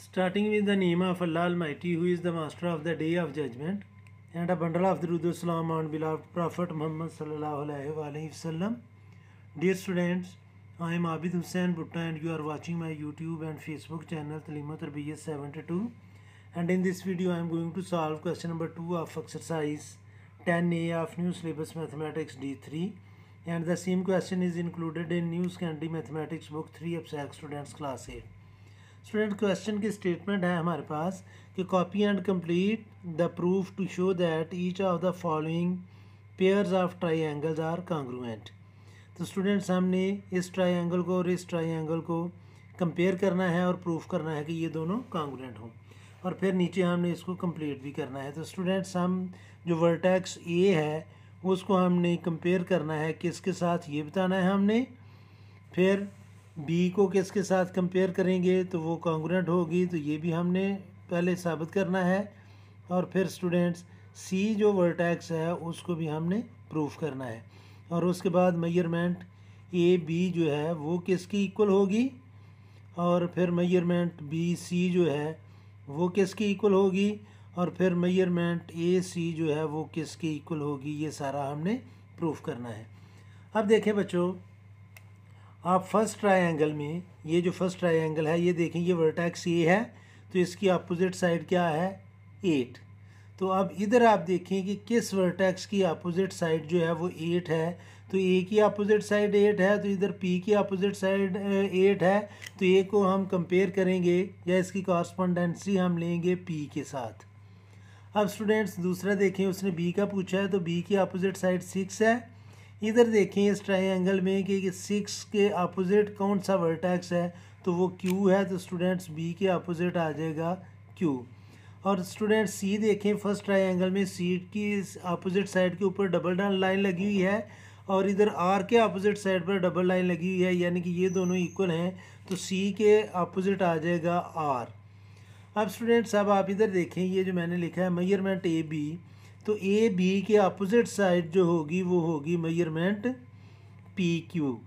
Starting with the name of Allah Almighty, who is the master of the day of judgment, and a bundle of Durud Salam on beloved Prophet Muhammad sallallahu alaihi wasallam. Dear students, I am Abid Hussain Bhutta and you are watching my YouTube and Facebook channel Talimat Tarbiyat 72. And in this video I am going to solve question number 2 of exercise 10A of New Syllabus Mathematics D3. And the same question is included in New Secondary Mathematics Book 3 of SAC Students Class 8. Student question की statement है हमारे पास कि copy and complete the proof to show that each of the following pairs of triangles are congruent. तो students हमने इस triangle को और इस ट्राइंगल को कंपेयर करना है और प्रूफ करना है कि ये दोनों कॉन्ग्रुएंट हों, और फिर नीचे हमने इसको कंप्लीट भी करना है। तो स्टूडेंट्स हम जो वर्टेक्स ए है उसको हमने कंपेयर करना है किसके साथ, ये बताना है हमने। फिर बी को किसके साथ कंपेयर करेंगे तो वो कॉन्ग्रुएंट होगी, तो ये भी हमने पहले साबित करना है। और फिर स्टूडेंट्स सी जो वर्टेक्स है उसको भी हमने प्रूफ करना है। और उसके बाद मेजरमेंट ए बी जो है वो किसकी इक्वल होगी, और फिर मेजरमेंट बी सी जो है वो किसकी इक्वल होगी, और फिर मेजरमेंट ए सी जो है वो किसकी इक्वल होगी, ये सारा हमने प्रूफ करना है। अब देखें बच्चों, आप फर्स्ट ट्रायंगल में ये जो फर्स्ट ट्रायंगल है ये देखें, ये वर्टेक्स ए है तो इसकी अपोजिट साइड क्या है 8। तो अब इधर आप देखें कि किस वर्टेक्स की अपोजिट साइड जो है वो 8 है। तो ए की अपोजिट साइड 8 है, तो इधर पी की अपोजिट साइड 8 है। तो ए को हम कंपेयर करेंगे या इसकी कॉरस्पॉन्डेंसी हम लेंगे पी के साथ। अब स्टूडेंट्स दूसरा देखें, उसने बी का पूछा है तो बी की अपोजिट साइड 6 है। इधर देखें इस ट्रायंगल में कि 6 के अपोजिट कौन सा वर्टेक्स है, तो वो Q है। तो स्टूडेंट्स B के अपोजिट आ जाएगा Q। और स्टूडेंट्स C देखें, फर्स्ट ट्रायंगल में C की अपोजिट साइड के ऊपर डबल लाइन लगी हुई है और इधर R के अपोजिट साइड पर डबल लाइन लगी हुई है, यानी कि ये दोनों इक्वल हैं। तो C के अपोजिट आ जाएगा R। अब स्टूडेंट्स अब आप इधर देखें, ये जो मैंने लिखा है मेजरमेंट ए बी, तो ए बी के अपोजिट साइड जो होगी वो होगी मेजरमेंट पी क्यू।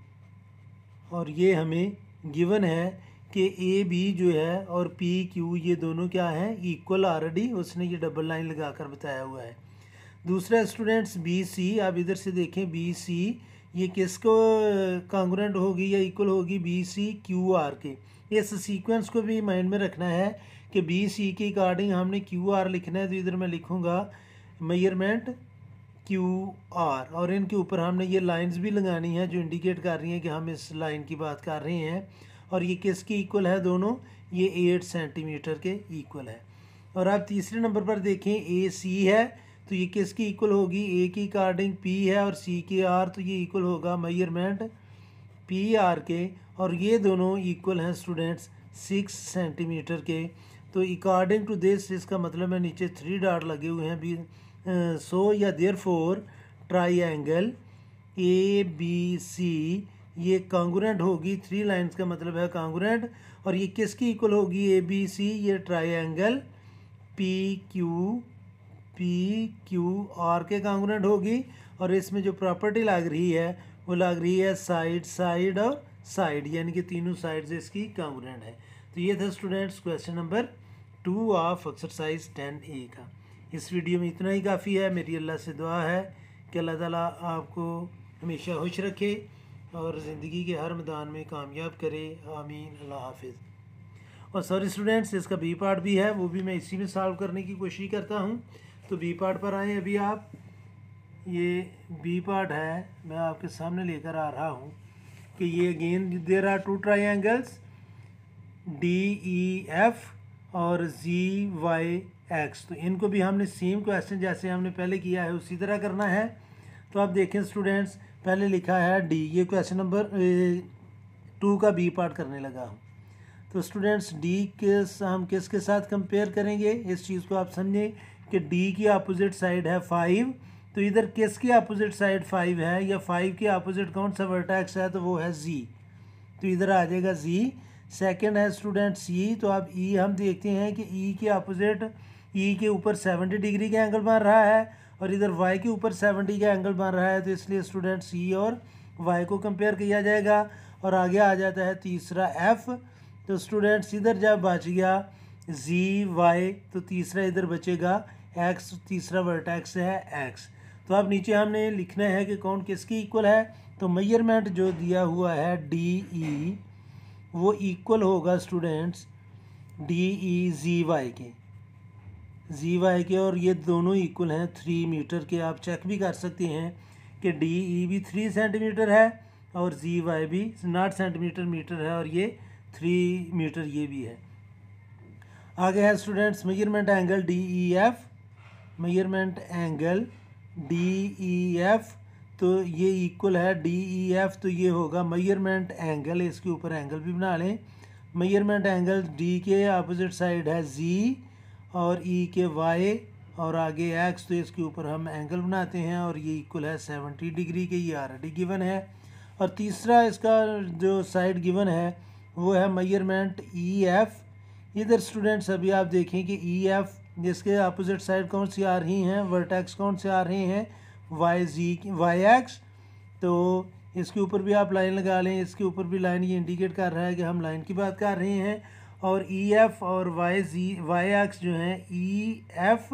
और ये हमें गिवन है कि ए बी जो है और पी क्यू ये दोनों क्या हैं, इक्वल। ऑलरेडी उसने ये डबल लाइन लगाकर बताया हुआ है। दूसरा स्टूडेंट्स बी सी, आप इधर से देखें बी सी ये किसको कॉन्ग्रुएंट होगी या इक्वल होगी, बी सी क्यू आर के। इस सीक्वेंस को भी माइंड में रखना है कि बी सी के अकॉर्डिंग हमने क्यू आर लिखना है। तो इधर मैं लिखूँगा मेजरमेंट क्यू आर, और इनके ऊपर हमने ये लाइंस भी लगानी है जो इंडिकेट कर रही हैं कि हम इस लाइन की बात कर रहे हैं। और ये किसकी इक्वल है, दोनों ये 8 सेंटीमीटर के इक्वल है। और आप तीसरे नंबर पर देखें ए सी है, तो ये किसकी इक्वल होगी, ए की अकॉर्डिंग पी है और सी के आर, तो ये इक्वल होगा मेजरमेंट पी आर के। और ये दोनों इक्वल हैं स्टूडेंट्स 6 सेंटीमीटर के। तो अकॉर्डिंग टू दिस, इसका मतलब है नीचे 3 डॉट लगे हुए हैं भी। सो या therefore triangle A B C ये कॉन्ग्रुएंट होगी। 3 लाइंस का मतलब है कॉन्ग्रुएंट। और ये किसकी इक्वल होगी, ए बी सी, ये ट्राइंगल पी क्यू आर के कॉन्ग्रुएंट होगी। और इसमें जो प्रॉपर्टी लग रही है वो लग रही है साइड साइड और साइड, यानी कि तीनों साइड्स इसकी कॉन्ग्रुएंट है। तो ये था students question number 2 of exercise 10A का। इस वीडियो में इतना ही काफ़ी है। मेरी अल्लाह से दुआ है कि अल्लाह ताला आपको हमेशा खुश रखे और ज़िंदगी के हर मैदान में कामयाब करे, आमीन, अल्लाह हाफिज़। और सॉरी स्टूडेंट्स, इसका बी पार्ट भी है, वो भी मैं इसी में सॉल्व करने की कोशिश करता हूँ। तो बी पार्ट पर आएँ अभी आप। ये बी पार्ट है, मैं आपके सामने लेकर आ रहा हूँ कि ये again there are 2 triangles DEF और ZYX। तो इनको भी हमने सेम क्वेश्चन जैसे हमने पहले किया है उसी तरह करना है। तो आप देखें स्टूडेंट्स, पहले लिखा है D, ये क्वेश्चन नंबर 2 का बी पार्ट करने लगा हूँ। तो स्टूडेंट्स D के हम किसके साथ कंपेयर करेंगे, इस चीज़ को आप समझें कि D की अपोजिट साइड है 5। तो इधर किसकी अपोजिट साइड 5 है, या 5 के अपोजिट कौन सा वर्टेक्स है, तो वो है Z। तो इधर आ जाएगा Z। सेकंड है स्टूडेंट सी, तो अब ई हम देखते हैं कि ई के अपोजिट, ई के ऊपर 70 डिग्री का एंगल बन रहा है और इधर वाई के ऊपर 70 का एंगल बन रहा है। तो इसलिए स्टूडेंट सी और वाई को कंपेयर किया जाएगा। और आगे आ जाता है तीसरा एफ। तो स्टूडेंट्स इधर जब बच गया जी वाई, तो तीसरा इधर बचेगा एक्स, तीसरा वर्टेक्स है एक्स। तो अब नीचे हमने लिखना है कि कौन किसकी इक्वल है। तो मेजरमेंट जो दिया हुआ है डी ई वो इक्वल होगा स्टूडेंट्स डी ई जी वाई के, जी वाई के, और ये दोनों इक्वल हैं 3 मीटर के। आप चेक भी कर सकते हैं कि डी ई भी 3 सेंटीमीटर है और जी वाई भी 0 सेंटीमीटर मीटर है, और ये 3 मीटर ये भी है। आगे है students measurement angle D E F, measurement angle D E F, तो ये इक्वल है डी ई एफ, तो ये होगा मेजरमेंट एंगल, इसके ऊपर एंगल भी बना लें। मेजरमेंट एंगल डी के अपोजिट साइड है जी और ई के वाई और आगे एक्स, तो इसके ऊपर हम एंगल बनाते हैं और ये इक्वल है 70 डिग्री के, ये ऑलरेडी गिवन है। और तीसरा इसका जो साइड गिवन है वो है मेजरमेंट ई एफ। इधर स्टूडेंट्स अभी आप देखें कि ई एफ जिसके अपोजिट साइड कौन सी आ रही हैं, वर्टेक्स कौन से आ रहे हैं, वाई जी वाई एक्स, तो इसके ऊपर भी आप लाइन लगा लें, इसके ऊपर भी लाइन ये इंडिकेट कर रहा है कि हम लाइन की बात कर रहे हैं। और ई एफ और वाई एक्स जो हैं, ई एफ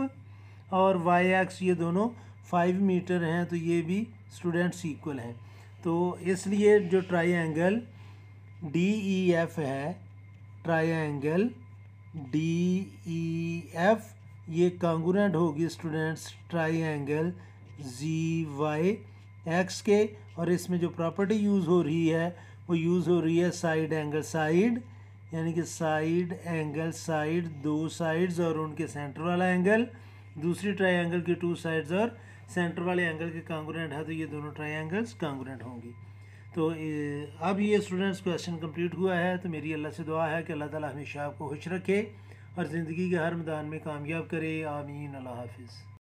और वाई एक्स ये दोनों 5 मीटर हैं, तो ये भी स्टूडेंट्स इक्वल हैं। तो इसलिए जो ट्राइएंगल डी ई एफ है, ट्राइएंगल डी ई एफ ये कांगुरेंट होगी स्टूडेंट्स ट्राइएंगल जी वाई एक्स के। और इसमें जो प्रॉपर्टी यूज़ हो रही है वो यूज़ हो रही है साइड एंगल साइड, यानी कि साइड एंगल साइड, दो साइड्स और उनके सेंटर वाला एंगल, दूसरी ट्राइएंगल के 2 साइड्स और सेंटर वाले एंगल के कांगुरेंट है, तो ये दोनों ट्राइएंगल्स कांगुरेंट होंगी। तो अब ये स्टूडेंट्स क्वेश्चन कंप्लीट हुआ है। तो मेरी अल्लाह से दुआ है कि अल्लाह ताला हमेशा आपको खुश रखे और ज़िंदगी के हर मैदान में कामयाब करे। आमीन। अल्लाह हाफिज़।